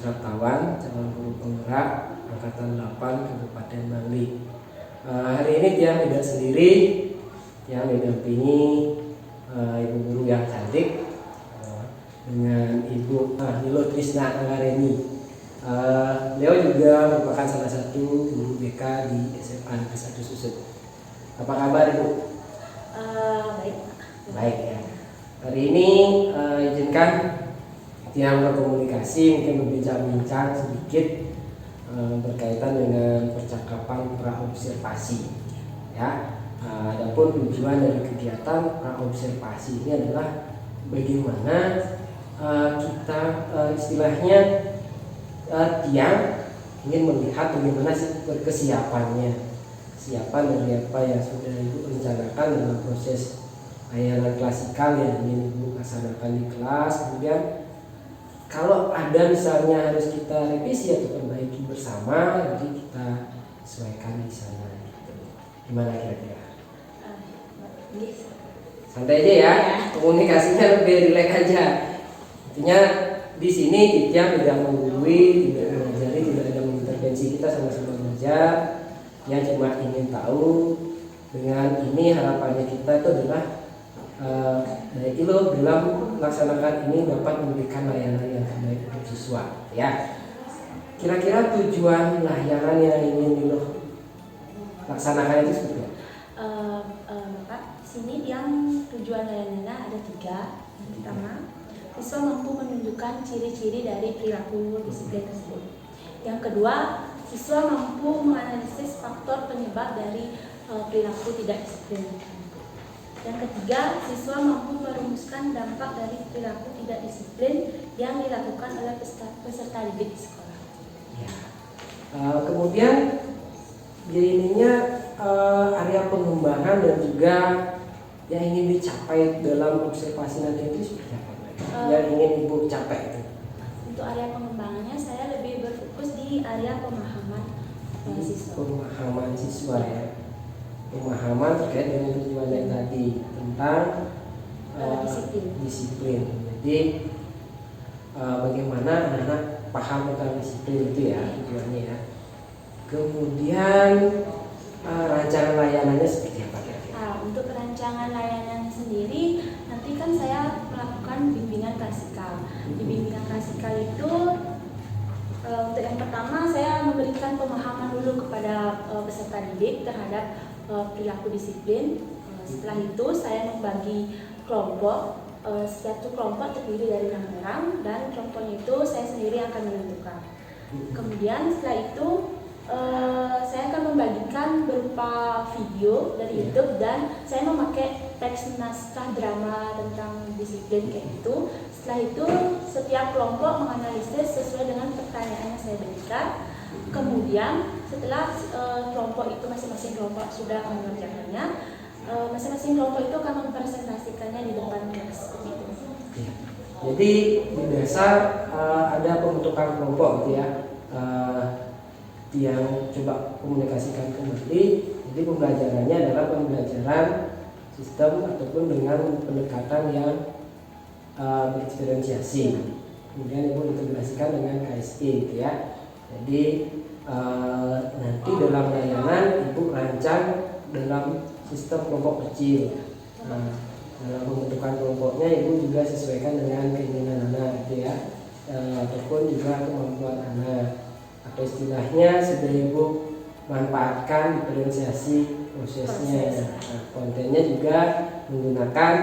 Sukraptawan, calon guru penggerak angkatan 8 Kabupaten Bangli. Hari ini Tiang tidak sendiri, Tiang didampingi ibu guru yang cantik dengan Ibu Nilo Trisna Anggareni. Beliau juga merupakan salah satu guru BK di SMA Negeri 1 Susut. Apa kabar Ibu? Baik. Baik ya. Hari ini izinkan Tiang berkomunikasi, mungkin berbincang-bincang sedikit berkaitan dengan percakapan praobservasi. Ya, adapun tujuan dari kegiatan praobservasi ini adalah bagaimana kita istilahnya Tiang ingin melihat bagaimana kesiapannya, kesiapan dari apa yang sudah Ibu rencanakan dalam proses layanan klasikal yang ingin Ibu laksanakan di kelas. Kemudian kalau ada misalnya harus kita revisi atau perbaiki bersama, jadi kita sesuaikan di sana gitu. Gimana kira-kira? Santai aja ya, komunikasinya lebih rileks aja. Intinya di sini Tiang tidak menggurui, tidak mengajari, tidak ada mengintervensi, kita sama-sama belajar. Yang cuma ingin tahu dengan ini harapannya kita itu adalah dari ILO dalam melaksanakan ini dapat memberikan layanan yang terbaik untuk siswa. Ya, kira-kira tujuan layanan yang ingin ILO laksanakan itu seperti apa? Bapak, sini yang tujuan layanannya ada 3. Yang pertama, siswa mampu menunjukkan ciri-ciri dari perilaku disiplin tersebut. Yang kedua, siswa mampu menganalisis faktor penyebab dari perilaku tidak disiplin. Yang ketiga, siswa mampu merumuskan dampak dari perilaku tidak disiplin yang dilakukan oleh peserta didik di sekolah. Ya. Kemudian ininya area pengembangan dan juga yang ingin dicapai dalam observasi nanti itu seperti apa? Yang ingin Ibu capai itu? Untuk area pengembangannya saya lebih berfokus di area pemahaman siswa. Pemahaman siswa ya. Pemahaman terkait dengan tujuan yang tadi tentang disiplin. Jadi bagaimana anak-anak paham tentang disiplin itu ya tujuannya ya. Kemudian rancangan layanannya seperti apa kira-kira? Untuk rancangan layanan sendiri nanti kan saya melakukan bimbingan klasikal. Di bimbingan klasikal itu untuk yang pertama saya memberikan pemahaman dulu kepada peserta didik terhadap perilaku disiplin. Setelah itu saya membagi kelompok. Satu kelompok terdiri dari 6 orang dan kelompoknya itu saya sendiri akan menentukan. Kemudian setelah itu saya akan membagikan berupa video dari YouTube dan saya memakai teks naskah drama tentang disiplin kayak gitu. Setelah itu setiap kelompok menganalisis sesuai dengan pertanyaan yang saya berikan. Kemudian setelah kelompok itu masing-masing kelompok sudah mengerjakannya, masing-masing kelompok itu akan mempresentasikannya di depan kelas. Ya. Jadi di dasar ada pembentukan kelompok gitu ya. Yang coba komunikasikan kembali. Jadi pembelajarannya adalah pembelajaran sistem ataupun dengan pendekatan yang berdiferensiasi. Kemudian Ibu integrasikan dengan KSI gitu ya. Jadi nanti dalam layanan Ibu rancang dalam sistem kelompok kecil. Dalam pembentukan kelompoknya Ibu juga sesuaikan dengan keinginan anak gitu ya, ataupun juga kemampuan anak. Atau istilahnya sudah Ibu manfaatkan diferensiasi prosesnya. Kontennya juga menggunakan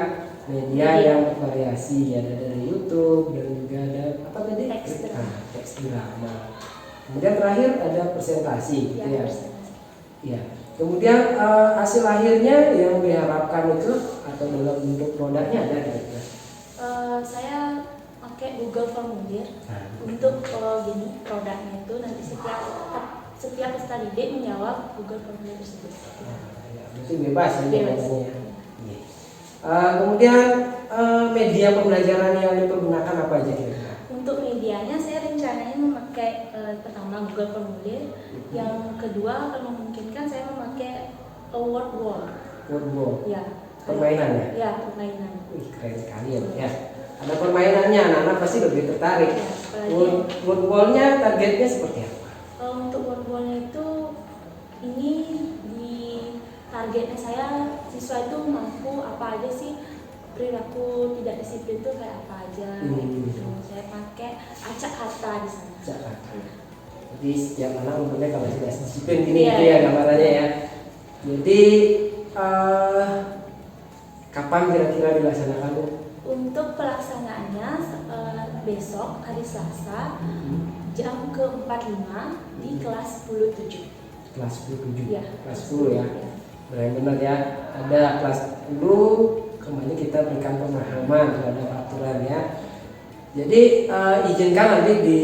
media yang bervariasi, ada dari YouTube dan juga ada apa tadi? Teks drama. Kemudian terakhir ada presentasi gitu ya. Ya. Kemudian hasil akhirnya yang diharapkan itu atau dalam bentuk produknya ada gitu. Saya pakai Google Formulir untuk produknya itu nanti setiap peserta didik menjawab Google Formulir tersebut. Ya, berarti bebas ya jawabannya. Kemudian media pembelajaran yang dipergunakan apa aja kira-kira? Untuk medianya saya rencananya memakai pertama Google Formulir, yang kedua kalau memungkinkan saya memakai Word Wall. Word Wall. Ya. Permainan ya? Ya, permainan. Wih, keren sekali ya. ada permainannya, anak-anak pasti lebih tertarik. Ya, apalagi Woodball-nya targetnya seperti apa? untuk workball-nya itu ini di targetnya saya siswa itu mampu apa aja sih, perilaku tidak disiplin itu kayak apa aja gitu. Saya pakai acak kata di sana. Acak kata. Jadi setiap anak umumnya kalau tidak disiplin gini Iya. gitu ya gambarannya ya. Jadi kapan kira-kira dilaksanakan Bu? Untuk pelaksanaannya besok hari Selasa jam ke-45 di kelas 10-7. Kelas 10-7. Ya. Kelas 10 ya. Ya. Benar ya. Ada kelas 10 kembali kita berikan pemahaman terhadap aturan ya. Jadi izinkan nanti di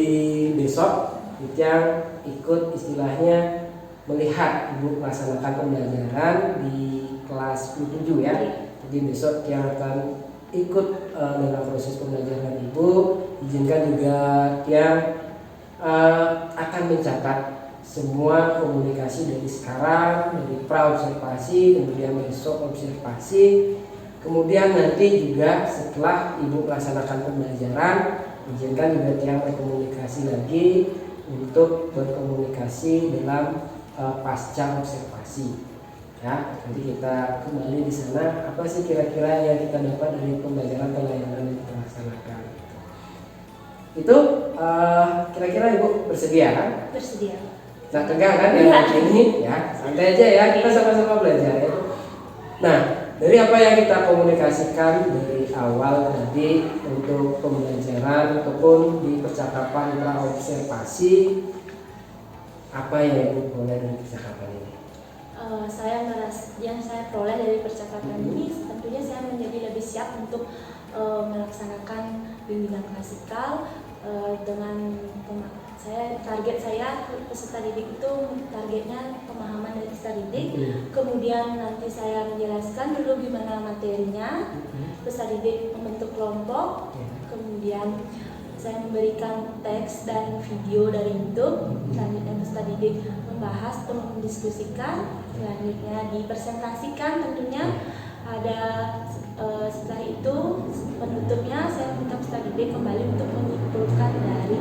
besok yang ikut istilahnya melihat Ibu melaksanakan pembelajaran di kelas 10-7 ya. Jadi besok yang akan ikut dalam proses pembelajaran Ibu, izinkan juga yang akan mencatat semua komunikasi dari sekarang, dari pra-observasi, kemudian besok observasi, kemudian nanti juga setelah Ibu melaksanakan pembelajaran, izinkan juga yang berkomunikasi lagi untuk berkomunikasi dalam pasca observasi. Ya, nanti kita kembali di sana apa sih kira-kira yang kita dapat dari pembelajaran pelayanan yang kita laksanakan. Itu kira-kira Ibu bersedia kan? Bersedia. Nah, tegang kan yang ini ya, santai aja ya, kita sama-sama belajar ya. Nah, dari apa yang kita komunikasikan dari awal tadi untuk pembelajaran ataupun di percakapan pra observasi, apa yang Ibu boleh dari percakapan ini? Yang saya peroleh dari percakapan ini tentunya saya menjadi lebih siap untuk melaksanakan bimbingan klasikal dengan target saya peserta didik itu targetnya pemahaman dari peserta didik. Kemudian nanti saya menjelaskan dulu gimana materinya, peserta didik membentuk kelompok, kemudian saya memberikan teks dan video dari YouTube, selanjutnya peserta didik membahas atau mendiskusikan, selanjutnya dipresentasikan tentunya. Ada setelah itu penutupnya saya minta peserta didik kembali untuk menyimpulkan dari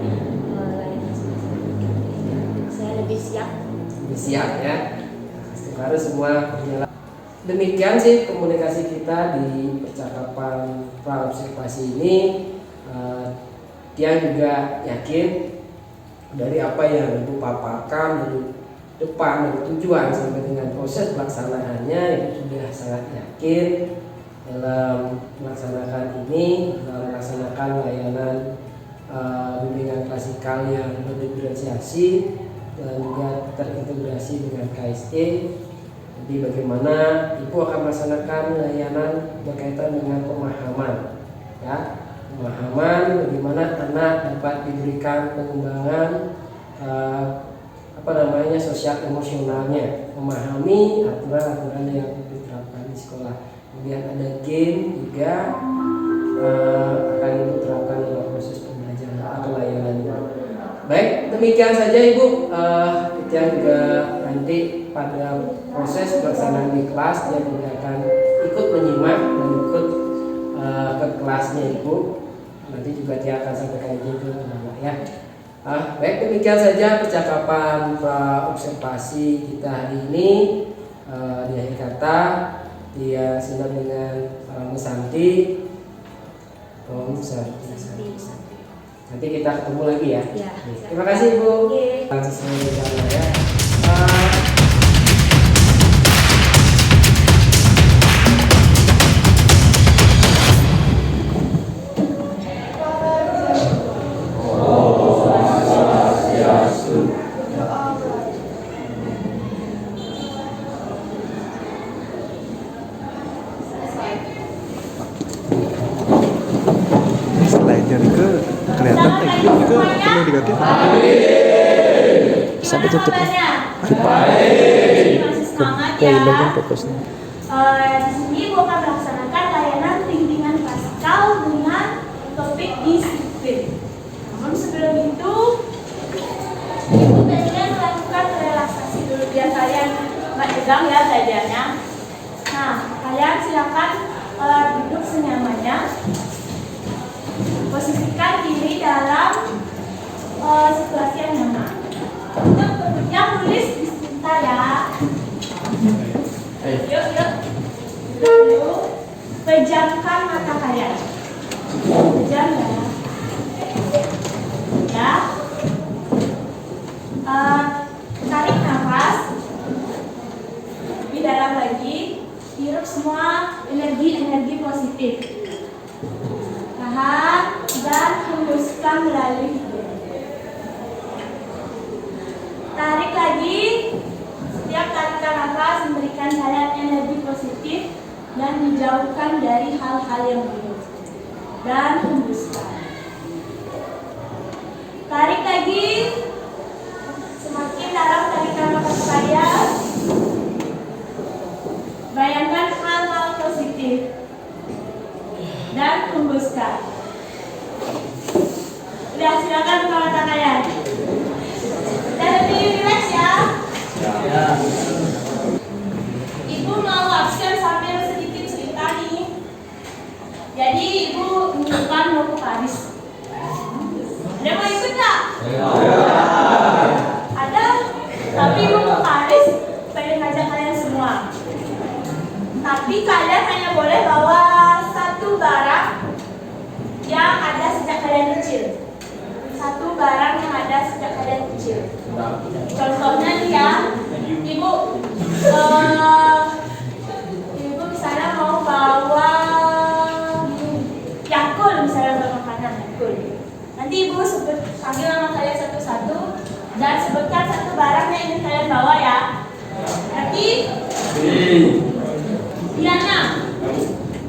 layanan semester pendidikan. Saya lebih siap. Lebih siap ya. Harus semua berjalan. Demikian sih komunikasi kita di percakapan pra observasi ini. Dia juga yakin dari apa yang Ibu paparkan dari depan, dari tujuan sampai dengan proses pelaksanaannya, Ibu sudah sangat yakin dalam melaksanakan ini, dalam melaksanakan layanan bimbingan klasikal yang berdiferensiasi dan juga terintegrasi dengan KSE. Jadi bagaimana Ibu akan melaksanakan layanan berkaitan dengan pemahaman ya. Pemahaman bagaimana anak dapat diberikan pengembangan sosial emosionalnya, memahami aturan-aturan yang diterapkan di sekolah. Kemudian ada game juga akan Ibu terapkan dalam proses pembelajaran atau layanan. Baik, demikian saja Ibu. Kita juga nanti pada proses pelaksanaan di kelas dia juga akan ikut menyimak dan ikut ke kelasnya Ibu. Nanti juga dia akan sampaikan itu ke anak ya. Baik, demikian saja percakapan observasi kita hari ini. Di akhir kata dia senang dengan Om Santi. Nanti kita ketemu lagi ya. Terima kasih Ibu. Sesuai rencana ya. Slide-nya ke kelihatan teknik ke perlu diganti bisa ditutup cepat ke bagian fokusnya. Di sini Ibu akan melaksanakan layanan bimbingan klasikal dengan topik disiplin. Namun sebelum itu Ibu kalian melakukan relaksasi dulu biar kalian nggak tegang ya belajarnya. Nah, kalian silakan duduk senyamannya. Posisikan diri dalam situasi yang nyaman. Untuk yang tulis bismillah ya. Yuk. Lalu pejamkan mata kalian. Pejam ya. Ya. Tarik nafas. Lebih dalam lagi. Hirup semua energi positif. Tahan dan hembuskan melalui hidung. Tarik lagi. Setiap tarikan nafas memberikan kalian energi positif dan menjauhkan dari hal-hal yang buruk. Dan hembuskan. Tarik lagi. Semakin dalam tarikan nafas kalian. Bayangkan hal-hal positif. Dan hembuskan. Udah, silakan buka mata kalian. Dan lebih rileks ya. Ibu mau absen sambil sedikit cerita nih. Jadi ibu mingguan mau ke Paris. Ada mau ikut nggak? Ada. Tapi ibu ke Paris pengen ngajak kalian semua. Tapi kalian hanya boleh bawa satu barang yang ada sejak kalian kecil. Satu barang yang ada sejak kalian kecil. Contohnya nih ya, ibu misalnya mau bawa Yakult, misalnya bawa makanan Yakult. Nanti ibu panggil nama kalian satu-satu dan sebutkan satu barang yang ingin kalian bawa ya. Nanti Diana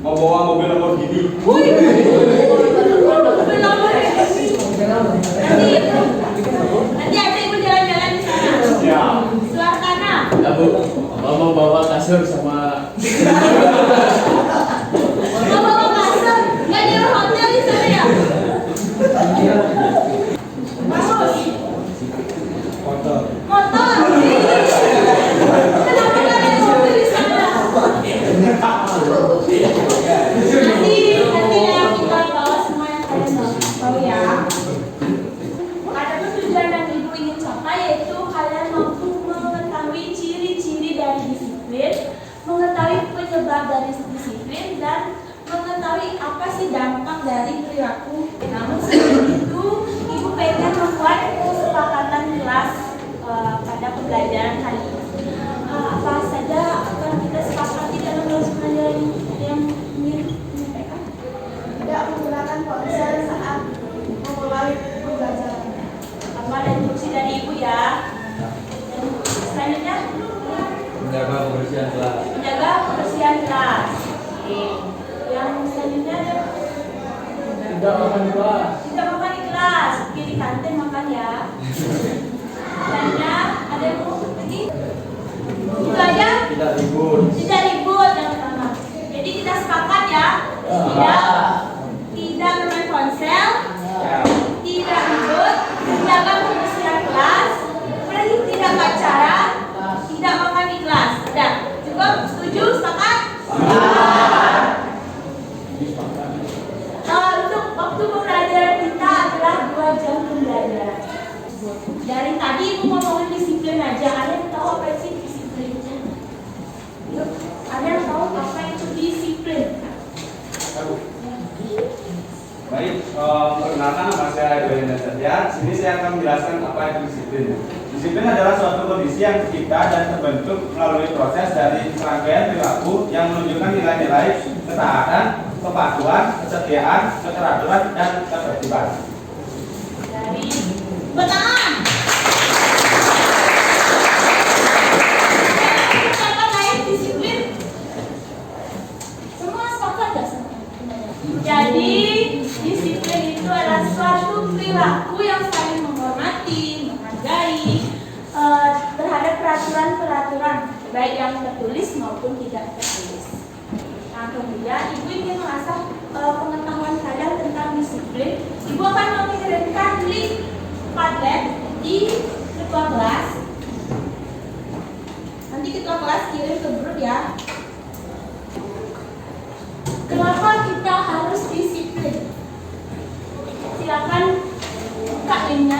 mau bawa mobil Lamborghini. mobil Lamborghini. Nanti ada ibu jalan-jalan di sana. Ya. Suasana. Ya Bu, mau bawa kasur sama Mau bawa kasur, nggak di hotel di sana ya? Bagus. Motor. Kenapa nggak ada mobil di sana? Nanti ya kita bawa semua yang kalian mau ya. Ada tujuan yang ibu ingin capai, yaitu kalian mampu mengetahui ciri-ciri dari disiplin, mengetahui penyebab dari disiplin, dan mengetahui apa sih dampak dari perilaku. Namun sebelum itu, ibu pengen membuat kesepakatan kelas pada pembelajaran kali ini. Apa saja akan kita sepakati dalam kelas pembelajaran yang menyampaikan? Tidak menggunakan ponsel saat memulai pembelajaran. Apa ada instruksi dari ibu ya? Selanjutnya, menjaga kebersihan kelas. menjaga kebersihan kelas. Oke. Yang selanjutnya ada Tidak makan kelas. tidak makan di kelas. Oke, di kantin makan ya. Selanjutnya ada yang mau lagi? Itu aja. Tidak libur. Tidak ribut yang pertama. Jadi kita sepakat ya. Tidak bermain ponsel. Tidak ribut. Menjaga kebersihan kelas. Pergi tidak pacaran. Tidak makan di kelas. Sudah cukup? Setuju? Sepakat? Untuk waktu pembelajaran kita adalah 2 jam pembelajaran. Dari tadi ibu ngomongin disiplin aja. Ada yang tahu apa sih disiplin? Yuk, ada yang tahu apa itu disiplin? Baik, perkenalkan nama saya Edwin Satya. Sini saya akan menjelaskan apa itu disiplin. Disiplin adalah suatu kondisi yang tercipta dan terbentuk melalui proses dari serangkaian perilaku yang menunjukkan nilai-nilai ketaatan, kepatuhan, kesetiaan, keteraturan, dan ketertiban. Dari betangan. Kata lain disiplin. Semua sepakat gak sama? Jadi disiplin itu adalah suatu perilaku yang saling menghormati, menghargai terhadap peraturan-peraturan baik yang tertulis maupun tidak tertulis. Nah, kemudian ibu ingin mengasah pengetahuan kalian tentang disiplin. Ibu akan mengirimkan link Padlet di ketua kelas. Nanti ketua kelas kirim ke grup ya. Kenapa kita harus disiplin? buka linknya.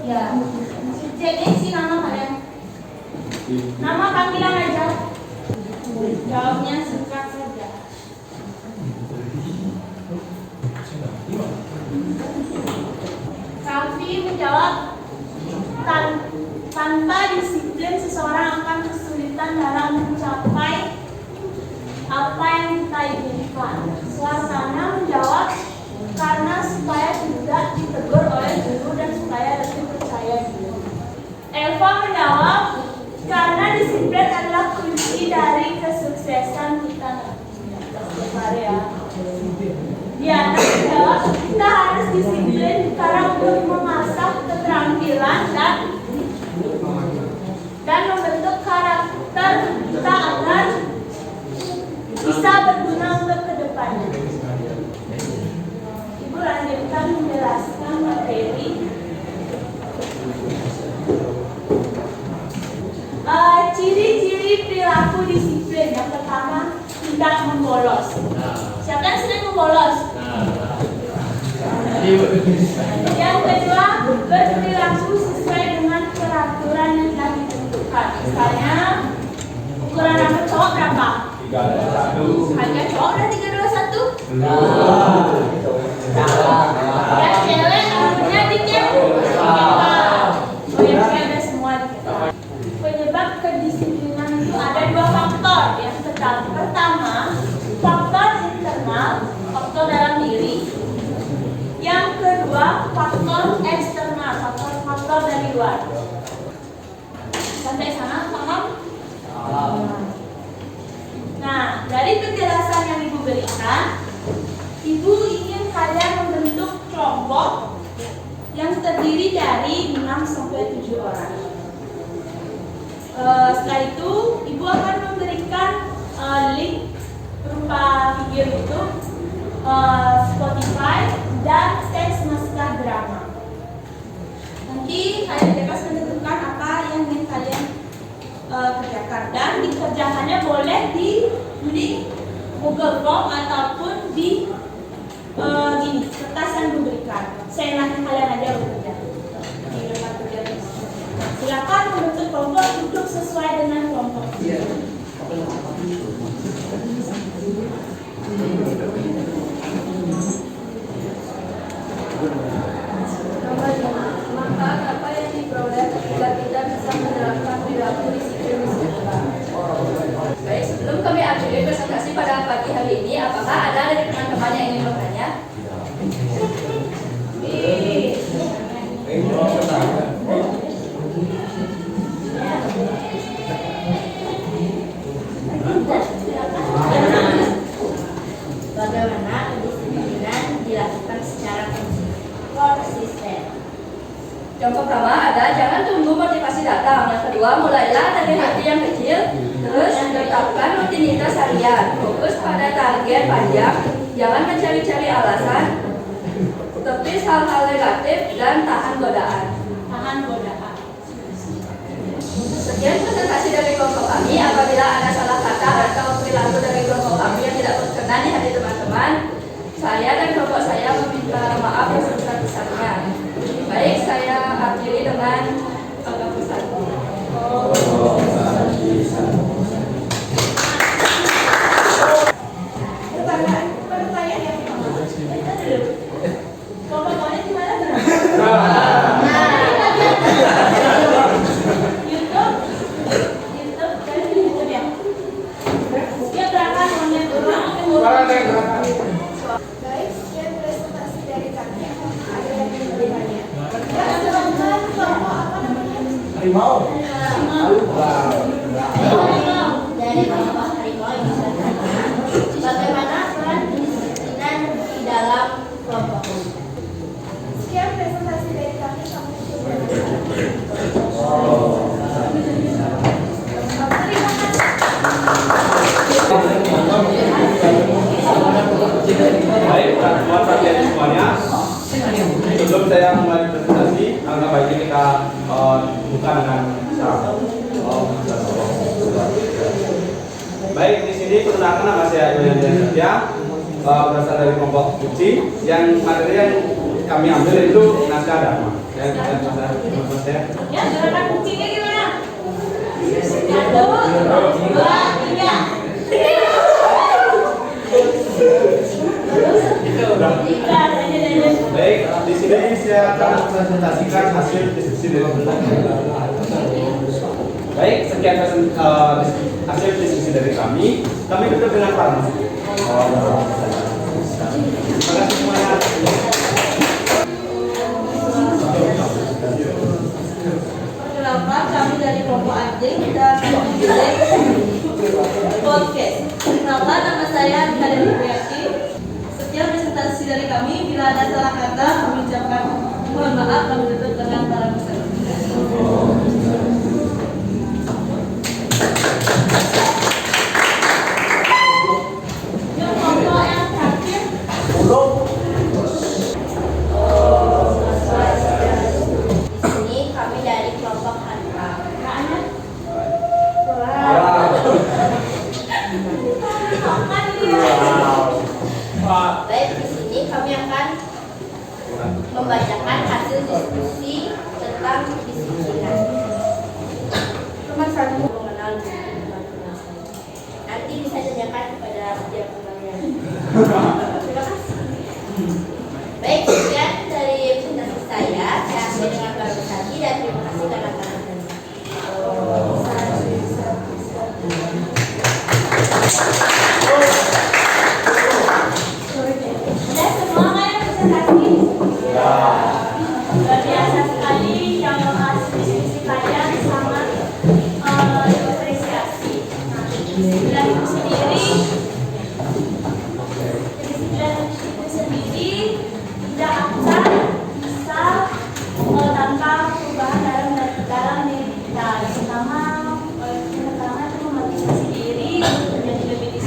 Ya. Jadi isi nama kalian. Nama panggilan aja. Jawabnya singkat saja. Raffi menjawab, tanpa disiplin seseorang akan kesulitan dalam mencapai apa yang kita inginkan. Suasana menjawab, karena supaya tidak ditegur oleh guru dan supaya lebih percaya diri. Eva menjawab, karena disiplin adalah kunci dari kesuksesan kita setiap hari ya. Diana menjawab, kita harus disiplin karena untuk mengasah keterampilan dan membentuk karakter kita agar bisa berguna untuk kedepannya. Ibu lanjutkan menjelaskan materi. Ciri-ciri perilaku disiplin. Yang pertama, tidak membolos. Siapa yang sering membolos? Yang kedua, berperilaku sesuai dengan peraturan yang telah ditentukan. Misalnya, ukuran rambut cowok berapa? 321. Hanya cowok udah 321? Yang cewek rambutnya dikit? Oh yang cewek semua dikit. Penyebab kedisiplinan itu ada 2 faktor. Yang pertama, faktor internal, faktor dalam diri. Yang kedua, faktor eksternal, faktor dari luar. Sampai sana paham? Nah, dari penjelasan yang Ibu berikan, Ibu ingin kalian membentuk kelompok yang terdiri dari 6-7 orang. Setelah itu, Ibu akan memberikan link berupa video YouTube, Spotify, dan teks naskah drama. Nanti kalian bebas menentukan apa yang ingin kalian kerjakan, dan dikerjakannya boleh di Google Form ataupun di kertas yang diberikan. Saya nanti kalian aja bekerja di tempat kerja. Silakan membentuk kelompok, duduk sesuai dengan kelompok. Manfaat apa yang diperoleh ketika kita bisa menerapkan perilaku disiplin di sekolah? Baik, sebelum kami akhiri presentasi pada pagi hari ini, apakah ada dari teman-teman yang ingin bertanya? Bagaimana kedisiplinan dilakukan secara konsisten? Yang pertama ada, jangan tunggu motivasi datang. Yang kedua, mulailah dari hati yang kecil. Terus, tetapkan rutinitas harian. Fokus pada target panjang. Jangan mencari-cari alasan. Tepis hal-hal negatif dan tahan godaan. Sekian presentasi dari kelompok kami. Apabila ada salah kata atau perilaku dari kelompok kami yang tidak berkenan di hati teman-teman, saya dan kelompok saya meminta maaf yang sebesar-besarnya. Baik, saya akhiri dengan pesan. Pertanyaan yang pertama. Kelompok-kelompoknya gimana? YouTube, kan di YouTube ya. Dia berapa nomornya? Baik, sekian presentasi dari kami. Ada yang ingin bertanya? Ya, silakan. Kelompok apa namanya? Harimau. Dari kelompok harimau yang bisa bertanya. Bagaimana peran kedisiplinan di dalam kelompok? Sekian presentasi dari kami. Sampai jumpa. Baik, teman-teman perhatian semuanya. Sebelum saya mulai presentasi, alangkah baiknya kita buka dengan syarat. Baik, di sini perkenalkan nama saya Iwan Satya. berasal dari kelompok uji. Yang materi yang kami ambil itu naskah dharma. Saya saya. Ya, gerakan kucingnya gimana? 1, 2, 3. Baik, di sini saya akan presentasikan hasil diskusi dari Baik, sekian hasil diskusi dari kami. Kami tutup dengan farmasi. Terima kasih semuanya. Perkenalkan, kami dari kelompok anjing dan memilih podcast. Perkenalkan, nama saya Kadek Wiryati. Sekian presentasi dari kami. Bila ada salah kata, kami ucapkan mohon maaf. Kami tutup dengan salam bersama. Yuk, kelompok yang terakhir. Di sini kami dari kelompok Hanfa. Baik, di sini kami akan membacakan hasil diskusi tentang kedisiplinan. Nomor 1, mengenal diri. Nanti bisa tanyakan kepada setiap kalian. Terima kasih. Baik, sekian dari presentasi saya. Saya akhiri dengan presentasi dan terima kasih karena perhatian. Sudah semua kan yang presentasi? Luar biasa sekali yang hasil diskusi kalian sangat diapresiasi. Dan itu sendiri tidak akan bisa tanpa perubahan dalam diri kita. Pertama itu memotivasi diri untuk menjadi lebih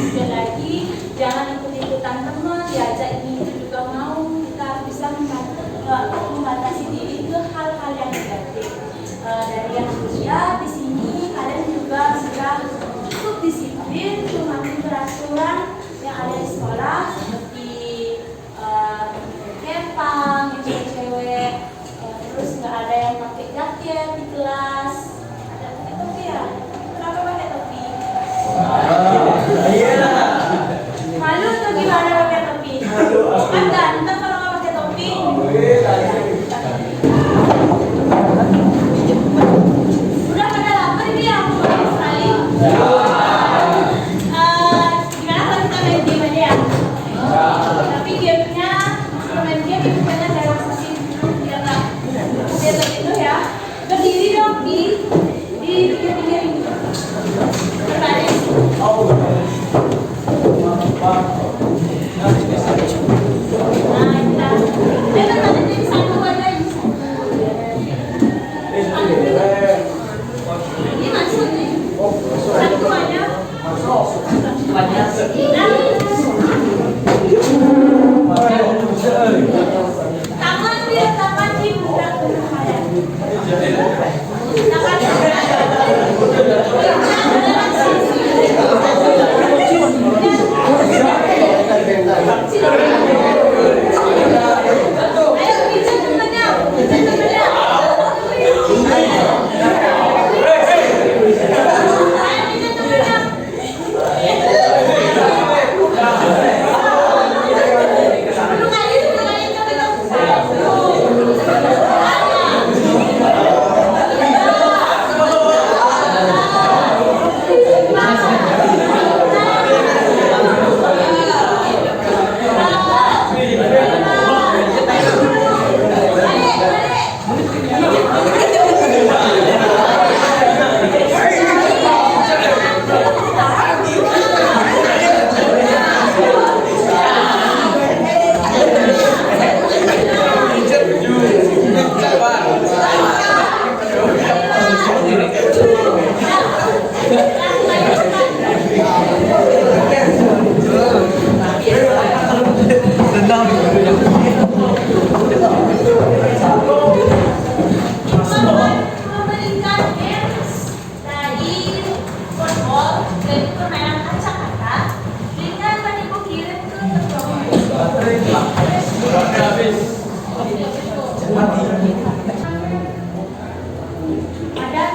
Ada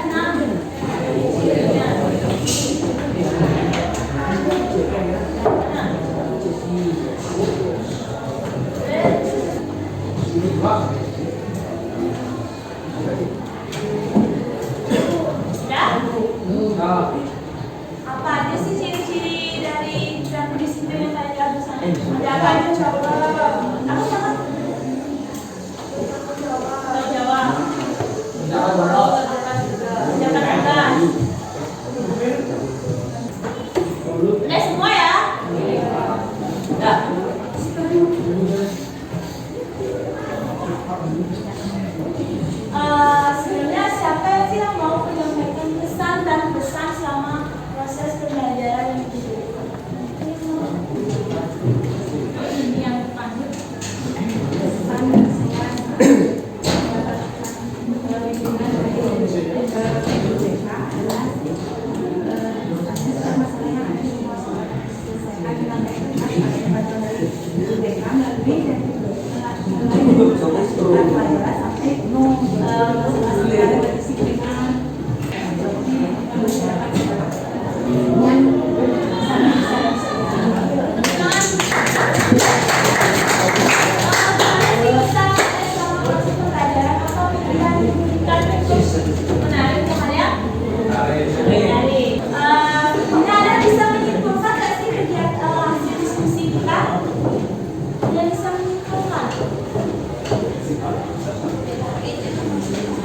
6. Sudah? Apa aja sih ciri-ciri dari perilaku disiplin yang tadi barusan? Ada apa aja? Coba. Aku sama. Jawab. Jangan tegas. Udah semua ya? Udah. Sebenarnya siapa sih yang mau menyampaikan pesan dan pesan selama proses pembelajaran yang diberikan? Ini yang lanjut. Pesan dan saya dengan masalah yang ada di sekolah selesaikan dengan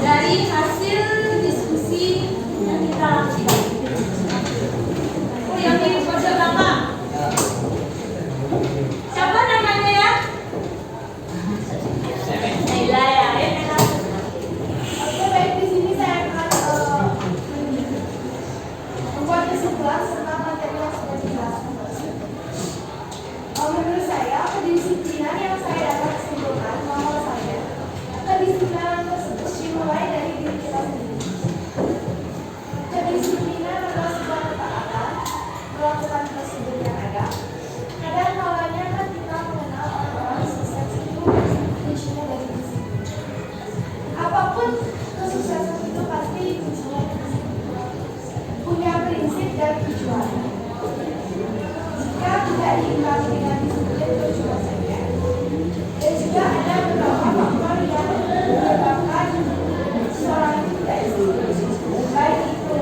dari hasil diskusi yang kita lakukan. Oh, yang di pojok belakang. Siapa namanya ya? Naila ya. Oke, baik, di sini saya akan membuat kesimpulan tentang materi yang sudah dijelaskan. Menurut saya, kedisiplinan yang saya dapat kesimpulan bahwa saya kedisiplinan tersebut dimulai dari diri kita sendiri. Kedisiplinan adalah sebuah ketaatan melakukan prosedur yang ada. Kadang kalanya kan kita mengenal orang-orang sukses itu kuncinya dari disiplin. Apapun kesuksesan itu pasti kuncinya dari disiplin. Punya prinsip dan tujuan. Jika tidak diimbangi dengan disiplin percuma saja. Dan juga ada beberapa faktor yang menyebabkan seorang itu tidak disiplin, baik itu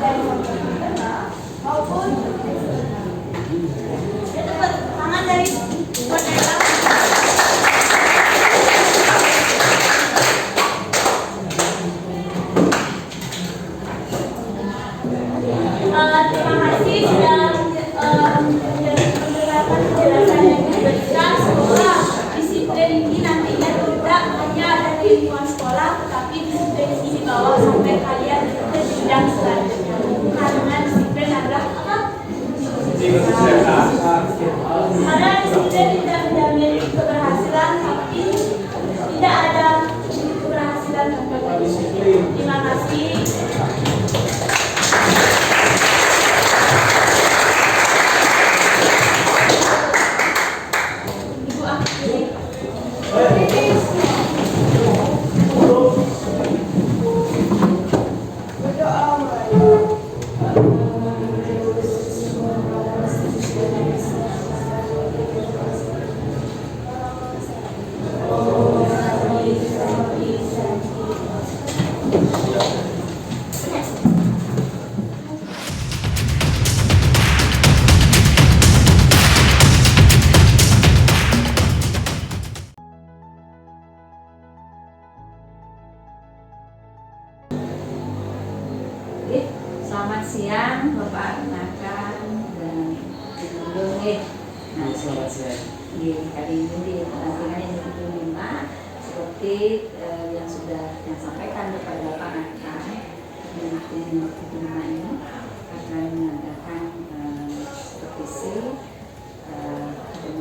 dari faktor internal maupun eksternal. Tangan dari terima kasih sudah mendengarkan penjelasan yang diberikan. Semoga disiplin ini nantinya tidak hanya ada di lingkungan sekolah, tetapi disiplin ini dibawa sampai kalian ke jenjang selanjutnya. Karena disiplin adalah apa? Karena disiplin tidak menjamin keberhasilan, tapi tidak ada keberhasilan tanpa disiplin. Terima kasih. Selamat siang Bapak Nakan dan Ibu Dongeng. Nah, selamat siang. Kali ini di penampilan yang ke-5 seperti yang sudah disampaikan kepada Pak Nakan di tim ke-5 ini akan mengadakan supervisi dan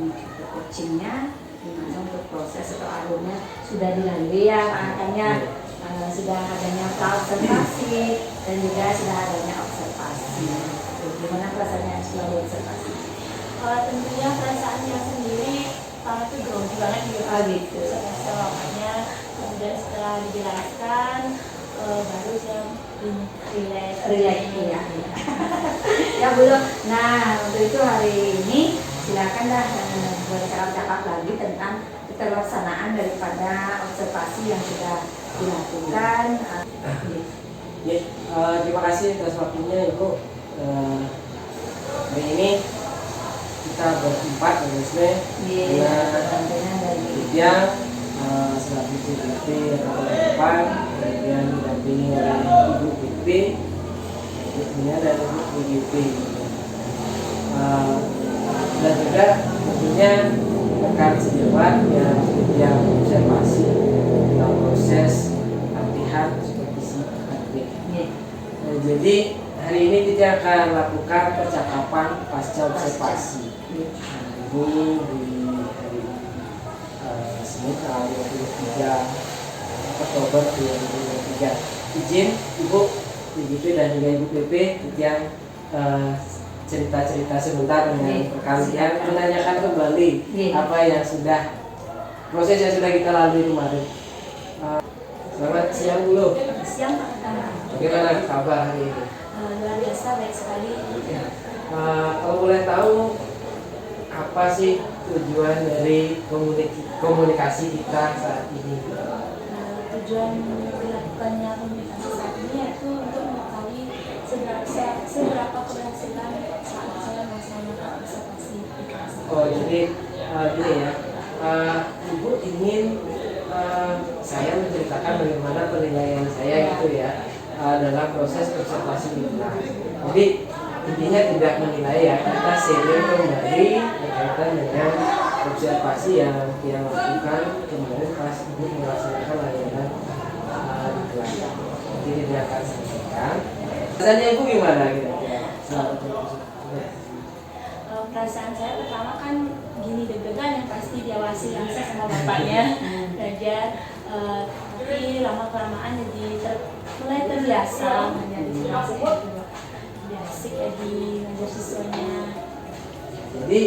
coachingnya dimana untuk proses atau alurnya sudah dilalui ya Pak Nakannya. Sudah adanya observasi dan juga sudah adanya observasi. Gimana perasaannya setelah observasi? Tentunya perasaannya sendiri sangat grogi banget gitu. Oh gitu. Makanya setelah dijelaskan baru saya relax ya. Ya belum. Nah untuk itu hari ini silakanlah bercakap-cakap lagi tentang keterlaksanaan daripada observasi yang sudah dilakukan. Ya, terima kasih atas waktunya Ibu. Hari ini kita berempat dengan Lydia selaku CDP atau depan, kemudian didampingi oleh Ibu Fitri, ibunya dan Ibu IGP. Dan juga tentunya rekan sejawat yang observasi tentang proses latihan supervisi aktif. Jadi hari ini kita akan lakukan percakapan pasca observasi. Ini di hari Senin tanggal 23 Oktober 2023. Izin Ibu IGP dan juga Ibu PP yang cerita-cerita sebentar dengan rekan yang menanyakan kembali apa yang sudah proses yang sudah kita lalui kemarin. Selamat siang dulu. siang Pak Ketua. Bagaimana kabar hari ini? Luar biasa baik sekali. Kalau boleh tahu apa sih tujuan dari komunikasi kita saat ini? Tujuan dilakukannya komunikasi saat ini yaitu untuk mengetahui seberapa keberhasilan saat saya melaksanakan observasi di kelas. Oh jadi gini ya, Ibu ingin saya menceritakan bagaimana penilaian saya gitu ya dalam proses observasi lingkungan. Jadi intinya tidak menilai ya, kita sharing kembali berkaitan dengan observasi yang dia lakukan kemarin pas Ibu melaksanakan layanan di kelas. Jadi dia akan sampaikan. Rasanya Ibu gimana kira-kira? Perasaan saya pertama kan gini deg-degan yang pasti diawasi langsung sama bapaknya belajar, tapi lama kelamaan jadi mulai terbiasa menjadi saya juga asik ya di ngajar siswanya. Jadi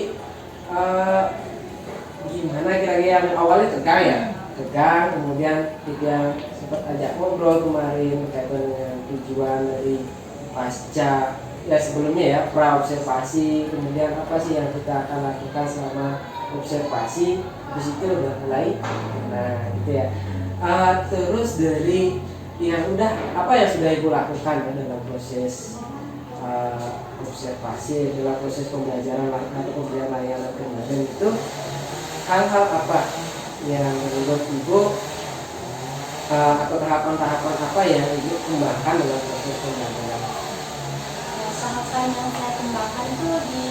gimana kira-kira yang awalnya tegang ya, tegang, kemudian kita sempat ajak ngobrol kemarin berkaitan dengan tujuan dari pasca ya sebelumnya ya pra observasi, kemudian apa sih yang kita akan lakukan selama observasi, habis itu udah mulai, nah gitu ya. Terus dari yang udah apa yang sudah Ibu lakukan ya dalam proses observasi, dalam proses pembelajaran atau pemberian layanan kemarin itu, hal-hal apa yang menurut Ibu atau tahapan-tahapan apa yang Ibu kembangkan dalam proses pembelajaran? Tahapan yang saya kembangkan itu di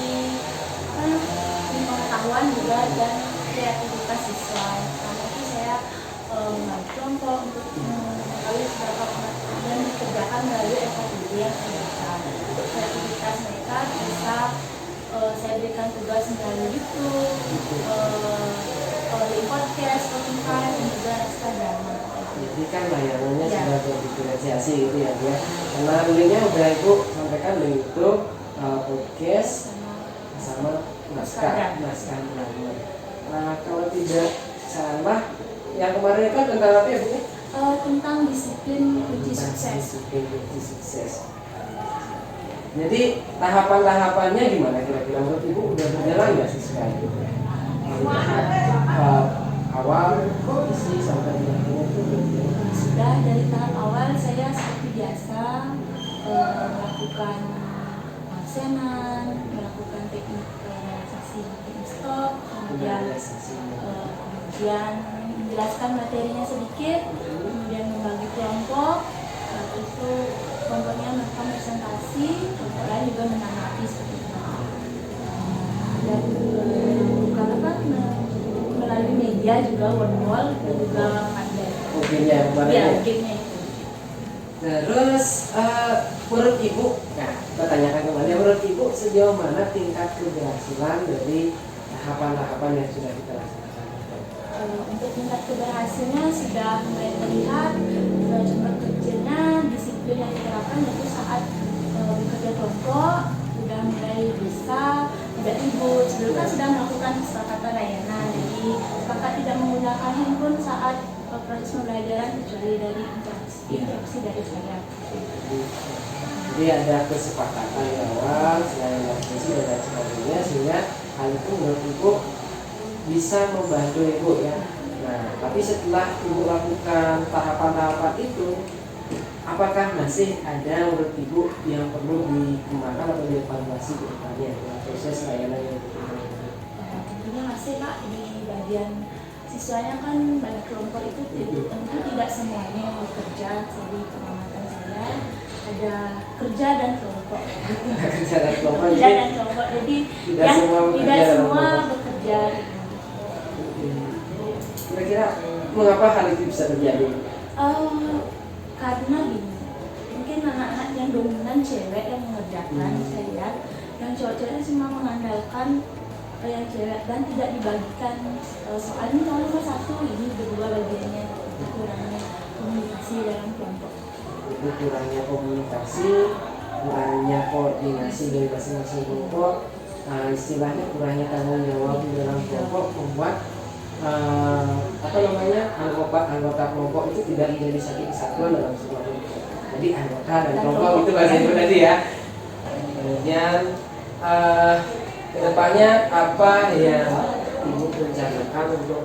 pengetahuan juga dan kreativitas siswa. Karena itu saya membantu kelompok untuk mengetahui seberapa pengetahuan dan dikerjakan melalui FKTD yang saya berikan. Kreativitas mereka bisa saya berikan tugas melalui YouTube, podcast, Spotify, dan juga Instagram. Jadi kan layanannya sudah terdiferensiasi gitu ya Bu. Karena linknya udah Ibu sampaikan di YouTube, podcast sama naskah belajar. Kalau tidak salah, yang kemarin itu tentang apa ya Bu? Tentang disiplin kunci sukses. Disiplin kunci sukses. Jadi tahapan-tahapannya gimana kira-kira menurut Ibu udah berjalan nggak sih sekarang? Awal isi sampai di akhirnya itu sudah dari tahap awal saya seperti biasa melakukan absenan, melakukan teknik relaksasi teknik stop, kemudian menjelaskan materinya sedikit, kemudian membagi kelompok, lalu itu kelompoknya melakukan presentasi, kelompok lain juga menanggapi seperti itu. Dan bukan apa melalui media juga wall dan juga pandai. mungkinnya kemarin Ya, ya. mungkinnya itu. Terus menurut Ibu, nah kita tanyakan kembali, menurut Ibu sejauh mana tingkat keberhasilan dari tahapan-tahapan yang sudah kita laksanakan? Untuk tingkat keberhasilannya sudah mulai terlihat. Contoh kecilnya disiplin yang diterapkan yaitu saat bekerja kelompok sudah mulai bisa tidak ribut. Sebelumnya sudah melakukan kesepakatan layanan, jadi sepakat tidak menggunakan handphone saat proses pembelajaran kecuali dari interaksi dari saya. Jadi ada kesepakatan awal selain diskusi dan lain sebagainya, sehingga hal itu menurut ibu bisa membantu ibu ya. Nah, tapi setelah ibu lakukan tahapan-tahapan itu, apakah masih ada menurut ibu yang perlu dikembangkan atau dievaluasi ke depannya dalam proses layanan yang diberikan? Tentunya masih Pak, di bagian siswanya kan banyak kelompok itu tentu tidak semuanya yang bekerja. Jadi pengamatan saya ada kerja dan kelompok. Kerja dan kelompok. Kerja dan kelompok. Jadi Tidak yang semua bekerja tidak dalam semua kelompok. bekerja. Kira-kira mengapa hal itu bisa terjadi? Karena gini, mungkin anak-anak yang dominan cewek yang mengerjakan, saya lihat yang cowok-cowoknya cuma mengandalkan yang cewek dan tidak dibagikan soal ini kalau nomor satu, ini berdua bagiannya. Itu kurangnya komunikasi dalam kelompok. Itu kurangnya komunikasi, kurangnya koordinasi dari masing-masing kelompok, istilahnya kurangnya tanggung jawab di dalam kelompok membuat anggota kelompok itu tidak menjadi satu kesatuan dalam sebuah kelompok. Jadi anggota dan kelompok itu bahasa itu tadi ya. Kemudian kedepannya apa yang ibu rencanakan untuk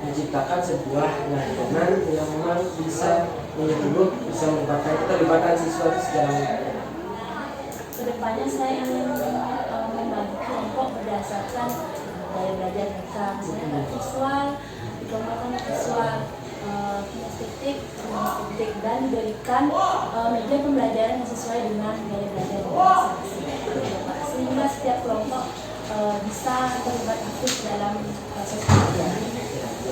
menciptakan sebuah layanan yang memang bisa menyeluruh, bisa merupakan keterlibatan siswa itu secara menyeluruh. Kedepannya saya ingin membagi kelompok berdasarkan gaya belajar mereka, misalnya ada visual, dikelompokkan visual, kinestetik, dan diberikan media pembelajaran yang sesuai dengan gaya belajar mereka, sehingga setiap kelompok bisa terlibat aktif dalam proses belajar.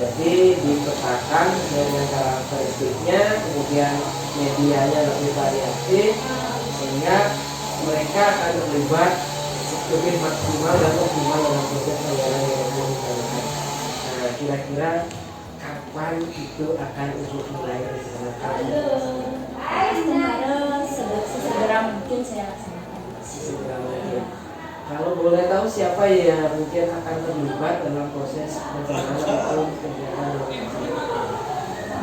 Jadi dipetakan dengan karakteristiknya, kemudian medianya lebih variatif, sehingga mereka akan terlibat lebih maksimal dan optimal dalam proses layanan yang dilakukan. Nah, kira-kira kapan itu akan untuk mulai dilaksanakan? Segera mungkin saya laksanakan. Segera mungkin. Kalau boleh tahu siapa yang mungkin akan terlibat dalam proses perencanaan atau kegiatan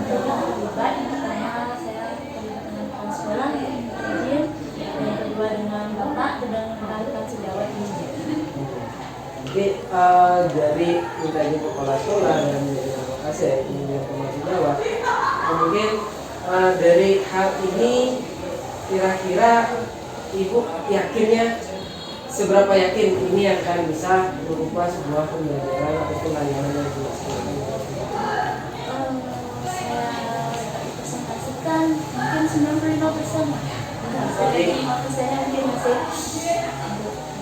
terlibat, yang pertama saya terlibat dengan kepala sekolah, izin, yang kedua dengan bapak dan dengan sejawat ini. Jadi dari minta izin kepala sekolah dan menjadi lokasi kemudian termasuk Jawa, mungkin dari hal ini kira-kira ibu yakinnya seberapa yakin ini akan bisa berupa sebuah pembelajaran ataupun layanan yang dilaksanakan? Saya presentasikan mungkin 95%. Jadi 5% mungkin masih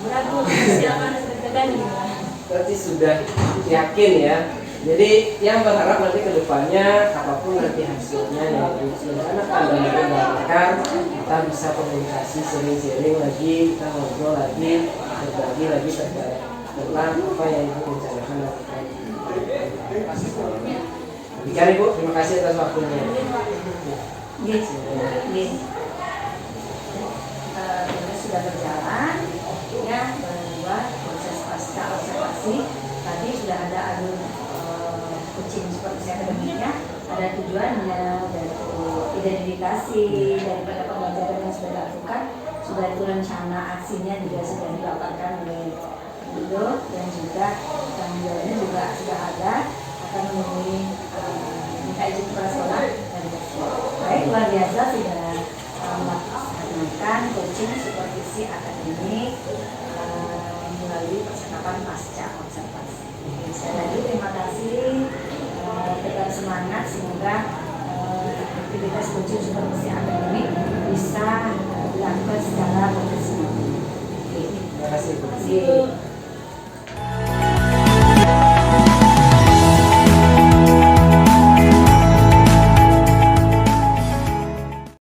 beragu, silakan deg-degan gitu. Berarti sudah yakin ya. Jadi yang berharap nanti ke depannya apapun nanti hasilnya yang dilaksanakan dan dilakukan, kita bisa komunikasi sering-sering lagi, kita ngobrol lagi, berbagi lagi terkait tentang apa yang ibu rencanakan lakukan. Demikian ibu, terima kasih atas waktunya. Sudah berjalan ya, membuat proses pasca observasi. Tadi sudah ada alur coaching seperti akademiknya, ada tujuannya dan identifikasi daripada pembelajaran yang sudah dilakukan, sudah itu rencana aksinya juga sudah dilakukan oleh Ibu, dan juga tanggung jawabnya juga sudah ada, akan memenuhi minta izin kepala sekolah dan baik luar biasa sudah melaksanakan coaching supervisi akademik melalui percakapan pasca observasi. Sekali lagi terima kasih, tetap semangat, semoga aktivitas coaching supervisi akademik bisa dilakukan secara profesional. Terima kasih. Terima kasih.